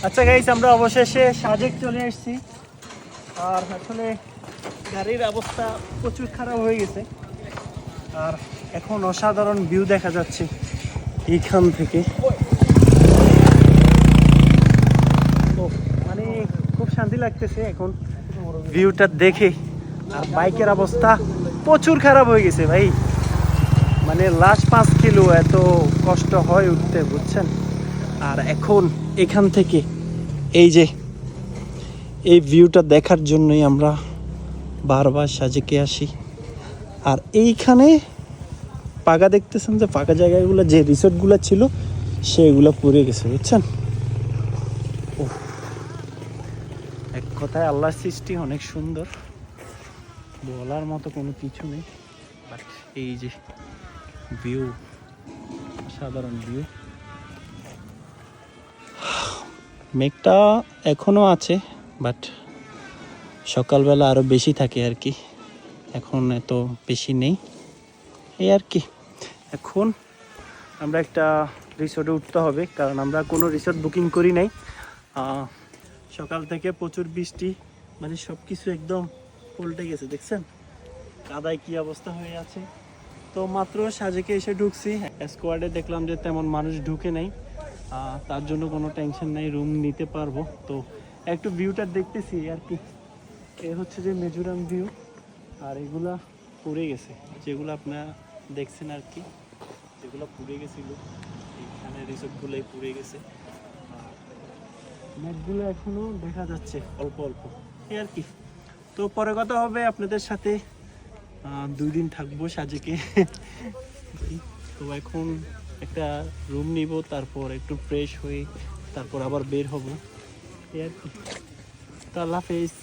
আচ্ছা গাইস, আমরা অবশেষে সাজেক চলে এসেছি। আর আসলে গাড়ির অবস্থা প্রচুর খারাপ হয়ে গেছে। আর এখন অসাধারণ ভিউ দেখা যাচ্ছে এইখান থেকে। তো মানে খুব শান্তি লাগতেছে এখন ভিউটা দেখে। আর বাইকের অবস্থা প্রচুর খারাপ হয়ে গেছে ভাই, মানে লাস্ট 5 কিলো এত কষ্ট হয় উঠতে, বুঝছেন। আর এখন এখান থেকে এই যে এই ভিউটা দেখার জন্যই আমরা বারবার সাজেকে আসি। আর এইখানে পাকা দেখতেছেন যে ফাঁকা জায়গাগুলো, যে রিসোর্টগুলো ছিল সেগুলো পুড়ে গেছে, বুঝছেন। এক কথায় আল্লাহর সৃষ্টি অনেক সুন্দর, বলার মতো কোনো কিছু নেই। বাট এই যে ভিউ, সাধারণ ভিউ। মেঘটা এখনো আছে, বাট সকালবেলা আরো বেশি থাকে আর কি, এখন এত বেশি নেই এই আর কি। এখন আমরা একটা রিসোর্টে উঠতে হবে, কারণ আমরা কোনো রিসোর্ট বুকিং করি নাই। সকাল থেকে প্রচুর বৃষ্টি, মানে সব কিছু একদম উল্টে গেছে, দেখছেন কাদায় কি অবস্থা হয়ে আছে। তো মাত্র সাজেকে এসে ঢুকছি, স্কোয়াডে দেখলাম যে তেমন মানুষ ঢুকে নাই। তার জন্য কোনো টেনশন নাই, রুম নিতে পারবো। তো একটু ভিউটা দেখতেছি আর কি। এ হচ্ছে যে মিজোরাম ভিউ। আর এগুলা পুড়ে গেছে, যেগুলো আপনারা দেখছেন আর কি, যেগুলো পুড়ে গেছিল এইখানে রিসোর্টগুলোই পুড়ে গেছে। ম্যাটগুলো এখনো দেখা যাচ্ছে অল্প অল্প এই আর কি। তো পরে কথা হবে আপনাদের সাথে। 2 দিন থাকবো সাজেকে। তো এখন একটা রুম নিব, তারপর একটু ফ্রেশ হয়ে তারপর আবার বের হব এই আর কি। তো আল্লাহ হাফেজ।